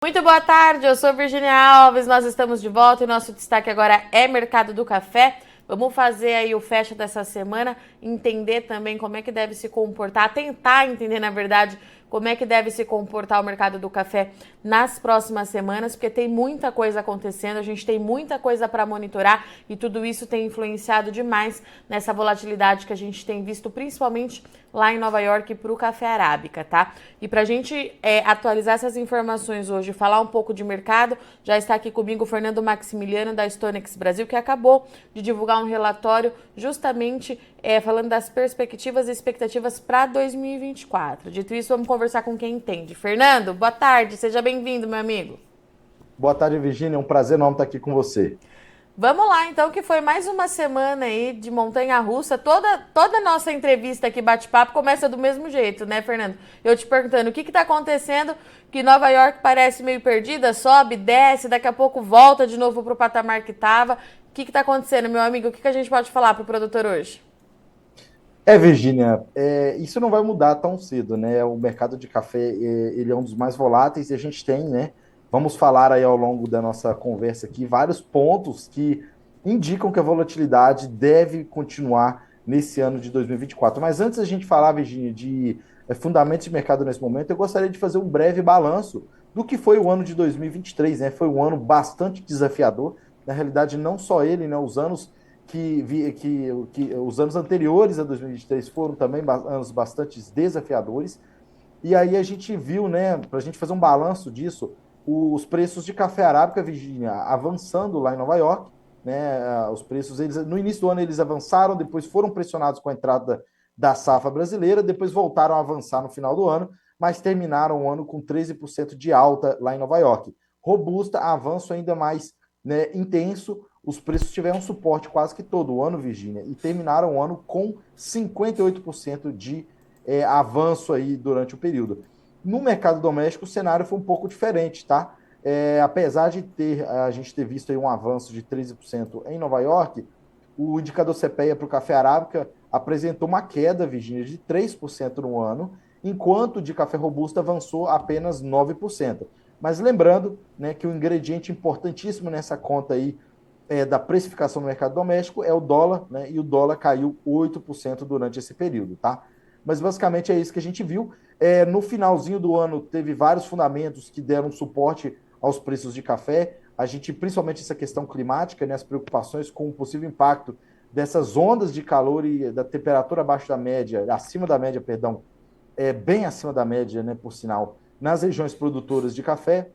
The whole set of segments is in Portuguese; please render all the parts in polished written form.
Muito boa tarde, eu sou Virginia Alves, nós estamos de volta e nosso destaque agora é Mercado do Café. Vamos fazer aí o fecha dessa semana, entender também como é que deve se comportar, tentar entender, na verdade, como é que deve se comportar o mercado do café nas próximas semanas, porque tem muita coisa acontecendo, a gente tem muita coisa para monitorar e tudo isso tem influenciado demais nessa volatilidade que a gente tem visto, principalmente lá em Nova York para o café arábica, tá? E para a gente atualizar essas informações hoje, falar um pouco de mercado, já está aqui comigo o Fernando Maximiliano da Stonex Brasil, que acabou de divulgar um relatório justamente falando das perspectivas e expectativas para 2024. Dito isso, vamos conversar com quem entende. Fernando, boa tarde, seja bem-vindo, meu amigo. Boa tarde, Virginia. É um prazer enorme estar aqui com você. Vamos lá, então, que foi mais uma semana aí de montanha-russa. Toda nossa entrevista aqui, bate-papo, começa do mesmo jeito, né, Fernando? Eu te perguntando o que está acontecendo, que Nova York parece meio perdida, sobe, desce, daqui a pouco volta de novo para o patamar que estava. O que está acontecendo, meu amigo? O que a gente pode falar para o produtor hoje? Virginia, isso não vai mudar tão cedo, né? O mercado de café, ele é um dos mais voláteis e a gente tem, né? Vamos falar aí ao longo da nossa conversa aqui vários pontos que indicam que a volatilidade deve continuar nesse ano de 2024. Mas antes da gente falar, Virginia, de fundamentos de mercado nesse momento, eu gostaria de fazer um breve balanço do que foi o ano de 2023, né? Foi um ano bastante desafiador. Na realidade, não só ele, né? Os anos que os anos anteriores a 2023 foram também anos bastante desafiadores. E aí a gente viu, né, para a gente fazer um balanço disso, os preços de café arábica, Virgínia, avançando lá em Nova York, né? Os preços, eles, no início do ano eles avançaram, depois foram pressionados com a entrada da safra brasileira, depois voltaram a avançar no final do ano, mas terminaram o ano com 13% de alta lá em Nova York. Robusta, avanço ainda mais, né, intenso. Os preços tiveram suporte quase que todo o ano, Virgínia, e terminaram o ano com 58% de avanço aí durante o período. No mercado doméstico, o cenário foi um pouco diferente, tá? Apesar de a gente ter visto aí um avanço de 13% em Nova York, o indicador CPEA para o café arábica apresentou uma queda, Virgínia, de 3% no ano, enquanto o de café robusto avançou apenas 9%. Mas lembrando, né, que o ingrediente importantíssimo nessa conta aí da precificação no mercado doméstico é o dólar, né? E o dólar caiu 8% durante esse período, tá? Mas basicamente é isso que a gente viu. No finalzinho do ano, teve vários fundamentos que deram suporte aos preços de café. A gente, principalmente essa questão climática, né, as preocupações com o possível impacto dessas ondas de calor e da temperatura abaixo da média, acima da média, perdão, bem acima da média, né, por sinal, nas regiões produtoras de café.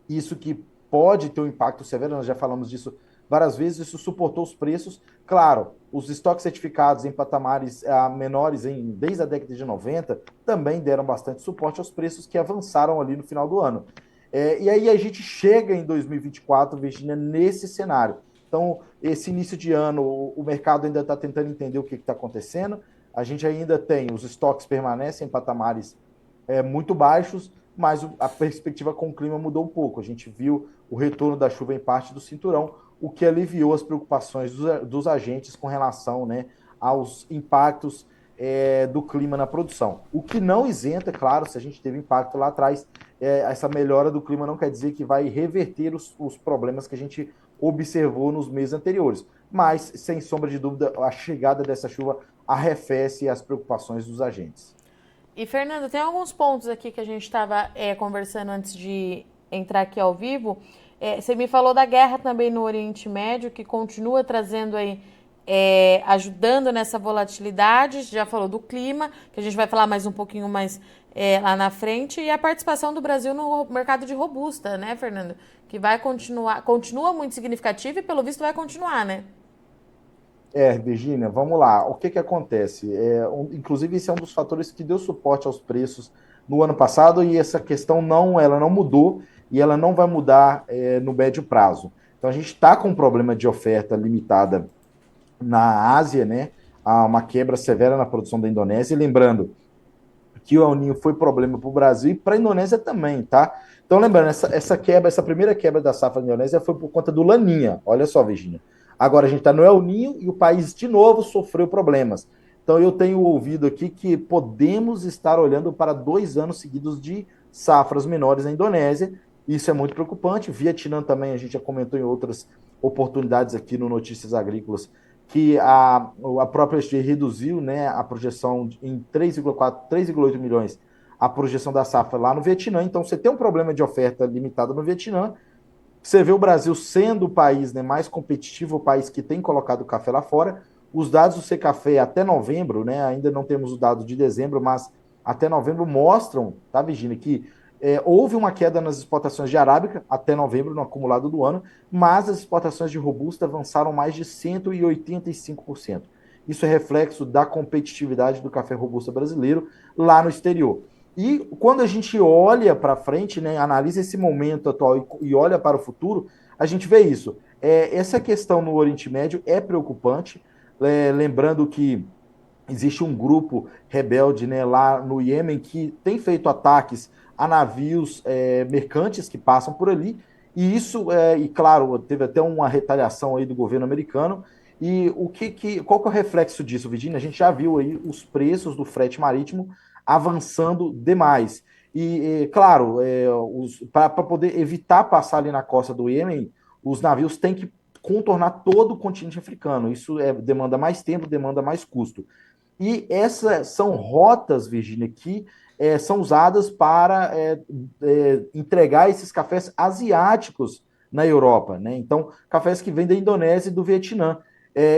Isso que pode ter um impacto severo, nós já falamos disso várias vezes, isso suportou os preços. Claro, os estoques certificados em patamares menores desde a década de 90 também deram bastante suporte aos preços que avançaram ali no final do ano. E aí a gente chega em 2024, Virginia, nesse cenário. Então, esse início de ano, o mercado ainda está tentando entender o que está acontecendo. A gente ainda tem, os estoques permanecem em patamares muito baixos, mas a perspectiva com o clima mudou um pouco. A gente viu o retorno da chuva em parte do cinturão, o que aliviou as preocupações dos agentes com relação, né, aos impactos do clima na produção. O que não isenta, claro, se a gente teve impacto lá atrás, essa melhora do clima não quer dizer que vai reverter os problemas que a gente observou nos meses anteriores. Mas, sem sombra de dúvida, a chegada dessa chuva arrefece as preocupações dos agentes. E, Fernando, tem alguns pontos aqui que a gente estava conversando antes de entrar aqui ao vivo. Você me falou da guerra também no Oriente Médio, que continua trazendo aí, ajudando nessa volatilidade. Já falou do clima, que a gente vai falar mais um pouquinho mais lá na frente. E a participação do Brasil no mercado de robusta, né, Fernando? Que vai continuar, continua muito significativa e, pelo visto, vai continuar, né? Virgínia, vamos lá. O que que acontece? Inclusive, esse é um dos fatores que deu suporte aos preços no ano passado e essa questão ela não mudou e ela não vai mudar no médio prazo. Então, a gente está com um problema de oferta limitada na Ásia, né? Há uma quebra severa na produção da Indonésia. E lembrando que o El Niño foi problema para o Brasil e para a Indonésia também, tá? Então, lembrando, essa primeira quebra da safra da Indonésia foi por conta do Laninha. Olha só, Virginia. Agora a gente está no El Niño e o país de novo sofreu problemas. Então, eu tenho ouvido aqui que podemos estar olhando para 2 anos seguidos de safras menores na Indonésia Isso é muito preocupante. Vietnã também, a gente já comentou em outras oportunidades aqui no Notícias Agrícolas, que a própria SG reduziu, né, a projeção em 3,4, 3,8 milhões, a projeção da safra lá no Vietnã. Então, você tem um problema de oferta limitada no Vietnã. Você vê o Brasil sendo o país, né, mais competitivo, o país que tem colocado o café lá fora. Os dados do Secafé até novembro, né, ainda não temos os dados de dezembro, mas até novembro mostram, tá, Virginia, que houve uma queda nas exportações de arábica até novembro, no acumulado do ano, mas as exportações de robusta avançaram mais de 185%. Isso é reflexo da competitividade do café robusta brasileiro lá no exterior. E quando a gente olha para frente, né, analisa esse momento atual e olha para o futuro, a gente vê isso. Essa questão no Oriente Médio é preocupante, lembrando que existe um grupo rebelde, né, lá no Iêmen que tem feito ataques a navios mercantes que passam por ali, e isso, e claro, teve até uma retaliação aí do governo americano. E qual que é o reflexo disso, Virginia? A gente já viu aí os preços do frete marítimo avançando demais. E claro, para poder evitar passar ali na costa do Iêmen, os navios têm que contornar todo o continente africano. Isso demanda mais tempo, demanda mais custo. E essas são rotas, Virginia, que são usadas para entregar esses cafés asiáticos na Europa, né? Então, cafés que vêm da Indonésia e do Vietnã.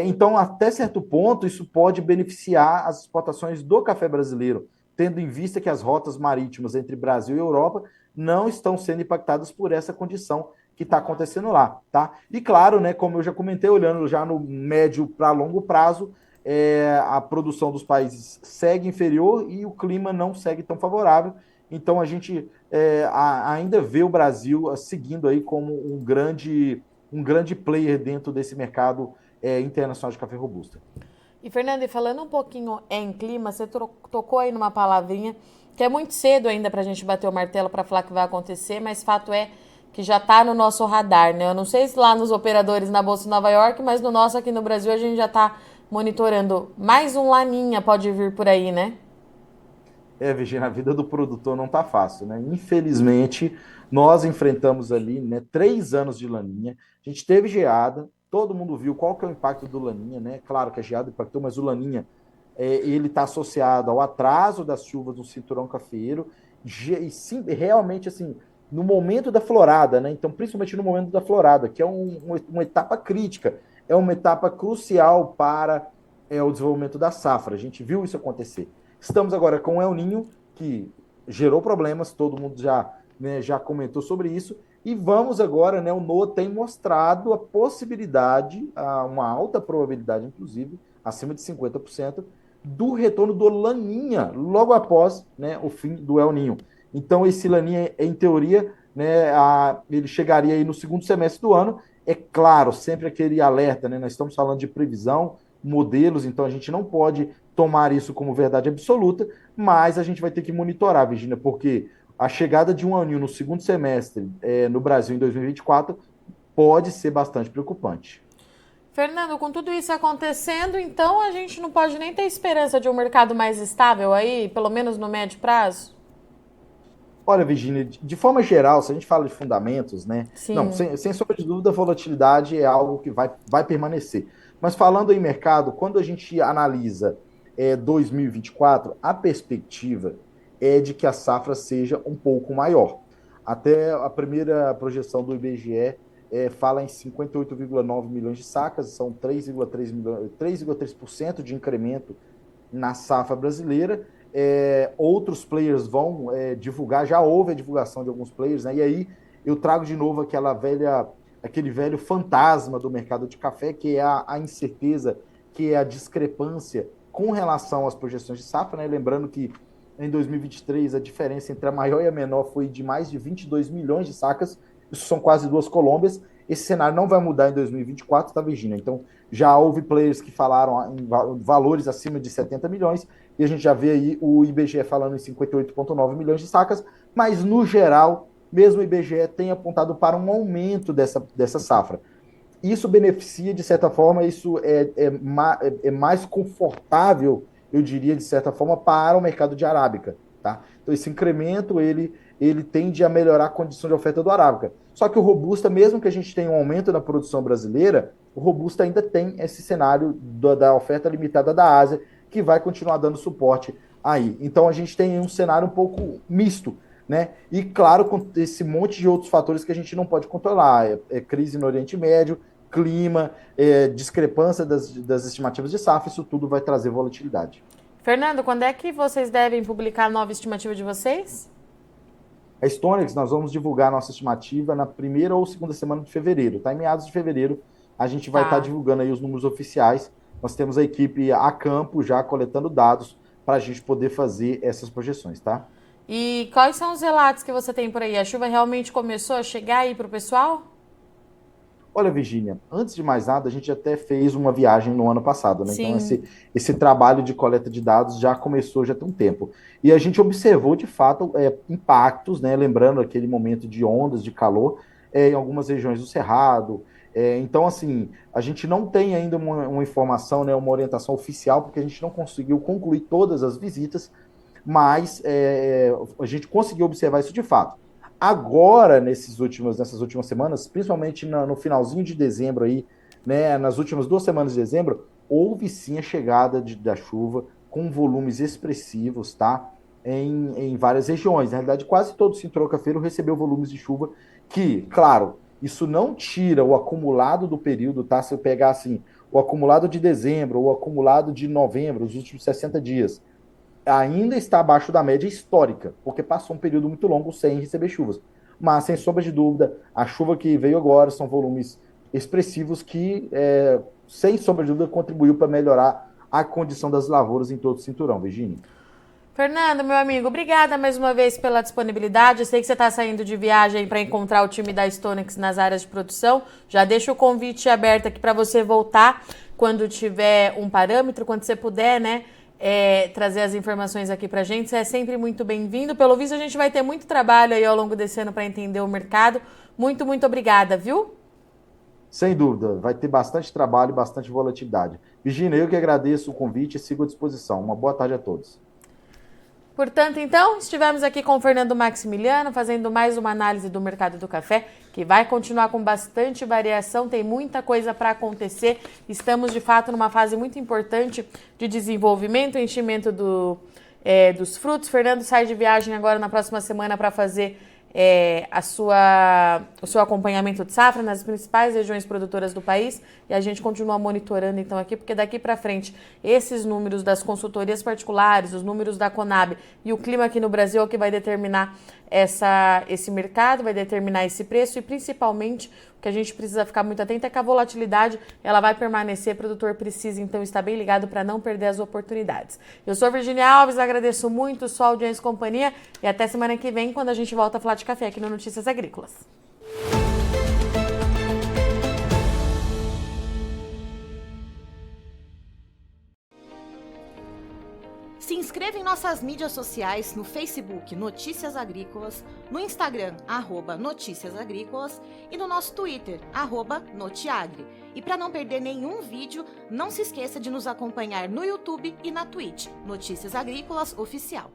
Então, até certo ponto, isso pode beneficiar as exportações do café brasileiro, tendo em vista que as rotas marítimas entre Brasil e Europa não estão sendo impactadas por essa condição que está acontecendo lá, tá? E claro, né, como eu já comentei, olhando já no médio para longo prazo, a produção dos países segue inferior e o clima não segue tão favorável. Então a gente ainda vê o Brasil seguindo aí como um grande player dentro desse mercado internacional de café robusta. E, Fernando, e falando um pouquinho em clima, você tocou aí numa palavrinha que é muito cedo ainda para a gente bater o martelo para falar que vai acontecer, mas fato é que já está no nosso radar, né? Eu não sei se lá nos operadores na Bolsa de Nova York, mas no nosso aqui no Brasil a gente já está monitorando. Mais um laninha pode vir por aí, né? Virginia, a vida do produtor não está fácil, né? Infelizmente, nós enfrentamos ali, né, 3 anos de laninha. A gente teve geada, todo mundo viu qual que é o impacto do laninha, né? Claro que a geada impactou, mas o laninha ele está associado ao atraso das chuvas do cinturão cafeeiro e sim, realmente assim no momento da florada, né? Então, principalmente no momento da florada, que é uma etapa crítica, é uma etapa crucial para o desenvolvimento da safra. A gente viu isso acontecer. Estamos agora com o El Ninho, que gerou problemas, todo mundo já comentou sobre isso, e vamos agora, né, o NOAA tem mostrado a possibilidade, uma alta probabilidade, inclusive, acima de 50%, do retorno do Laninha, logo após, né, o fim do El Ninho. Então, esse Laninha, em teoria, né, ele chegaria aí no segundo semestre do ano. É claro, sempre aquele alerta, né? Nós estamos falando de previsão, modelos, então a gente não pode tomar isso como verdade absoluta, mas a gente vai ter que monitorar, Virginia, porque a chegada de um aninho no segundo semestre no Brasil em 2024 pode ser bastante preocupante. Fernando, com tudo isso acontecendo, então a gente não pode nem ter esperança de um mercado mais estável aí, pelo menos no médio prazo? Olha, Virginia, de forma geral, se a gente fala de fundamentos, né? Não, Sim. sem sombra de dúvida, a volatilidade é algo que vai permanecer. Mas falando em mercado, quando a gente analisa 2024, a perspectiva é de que a safra seja um pouco maior. Até a primeira projeção do IBGE fala em 58,9 milhões de sacas, são 3,3% de incremento na safra brasileira. Outros players vão divulgar, já houve a divulgação de alguns players, né? E aí eu trago de novo aquele velho fantasma do mercado de café, que é a incerteza, que é a discrepância com relação às projeções de safra, né? Lembrando que em 2023 a diferença entre a maior e a menor foi de mais de 22 milhões de sacas, isso são quase 2 Colômbias. Esse cenário não vai mudar em 2024, tá, Virginia? Então, já houve players que falaram em valores acima de 70 milhões, e a gente já vê aí o IBGE falando em 58,9 milhões de sacas, mas no geral, mesmo o IBGE tem apontado para um aumento dessa safra. Isso beneficia, de certa forma, isso é mais confortável, eu diria, de certa forma, para o mercado de arábica, tá? Então, esse incremento, ele ele tende a melhorar a condição de oferta do Arábica. Só que o Robusta, mesmo que a gente tenha um aumento na produção brasileira, o Robusta ainda tem esse cenário da oferta limitada da Ásia, que vai continuar dando suporte aí. Então a gente tem um cenário um pouco misto, né? E claro, com esse monte de outros fatores que a gente não pode controlar, crise no Oriente Médio, clima, discrepância das estimativas de safra, isso tudo vai trazer volatilidade. Fernando, quando é que vocês devem publicar a nova estimativa de vocês? A Stonex, nós vamos divulgar a nossa estimativa na primeira ou segunda semana de fevereiro, tá? Em meados de fevereiro, a gente vai estar divulgando aí os números oficiais. Nós temos a equipe a campo já coletando dados para a gente poder fazer essas projeções, tá? E quais são os relatos que você tem por aí? A chuva realmente começou a chegar aí para o pessoal? Olha, Virgínia, antes de mais nada, a gente até fez uma viagem no ano passado, né? Sim. Então, esse trabalho de coleta de dados já começou já tem um tempo. E a gente observou, de fato, impactos, né? Lembrando aquele momento de ondas de calor em algumas regiões do Cerrado. Então, assim, a gente não tem ainda uma informação, né, uma orientação oficial, porque a gente não conseguiu concluir todas as visitas, mas a gente conseguiu observar isso de fato. Agora, nessas últimas semanas, principalmente no finalzinho de dezembro aí, né, nas últimas 2 semanas de dezembro, houve sim a chegada da chuva com volumes expressivos, tá? Em várias regiões. Na realidade, quase todo o Cinturão Cafeiro recebeu volumes de chuva que, claro, isso não tira o acumulado do período, tá? Se eu pegar assim, o acumulado de dezembro ou o acumulado de novembro, os últimos 60 dias, ainda está abaixo da média histórica, porque passou um período muito longo sem receber chuvas. Mas, sem sombra de dúvida, a chuva que veio agora são volumes expressivos que, sem sombra de dúvida, contribuiu para melhorar a condição das lavouras em todo o cinturão, Virgínia. Fernando, meu amigo, obrigada mais uma vez pela disponibilidade. Eu sei que você está saindo de viagem para encontrar o time da Stonex nas áreas de produção. Já deixo o convite aberto aqui para você voltar quando tiver um parâmetro, quando você puder, né? Trazer as informações aqui pra gente, você é sempre muito bem-vindo. Pelo visto, a gente vai ter muito trabalho aí ao longo desse ano para entender o mercado. Muito, muito obrigada, viu? Sem dúvida, vai ter bastante trabalho e bastante volatilidade. Virgínia, eu que agradeço o convite e sigo à disposição. Uma boa tarde a todos. Portanto, então, estivemos aqui com o Fernando Maximiliano, fazendo mais uma análise do mercado do café, que vai continuar com bastante variação, tem muita coisa para acontecer. Estamos, de fato, numa fase muito importante de desenvolvimento, enchimento dos frutos. Fernando sai de viagem agora na próxima semana para fazer o seu acompanhamento de safra nas principais regiões produtoras do país, e a gente continua monitorando então aqui, porque daqui para frente esses números das consultorias particulares, os números da Conab e o clima aqui no Brasil é o que vai determinar esse mercado, vai determinar esse preço, e principalmente o que a gente precisa ficar muito atento é que a volatilidade ela vai permanecer, o produtor precisa então estar bem ligado para não perder as oportunidades. Eu sou Virgínia Alves, agradeço muito sua audiência e companhia, e até semana que vem, quando a gente volta a falar de café aqui no Notícias Agrícolas. Se inscreva em nossas mídias sociais, no Facebook Notícias Agrícolas, no Instagram @Notícias Agrícolas e no nosso Twitter @Notiagre. E para não perder nenhum vídeo, não se esqueça de nos acompanhar no YouTube e na Twitch, Notícias Agrícolas Oficial.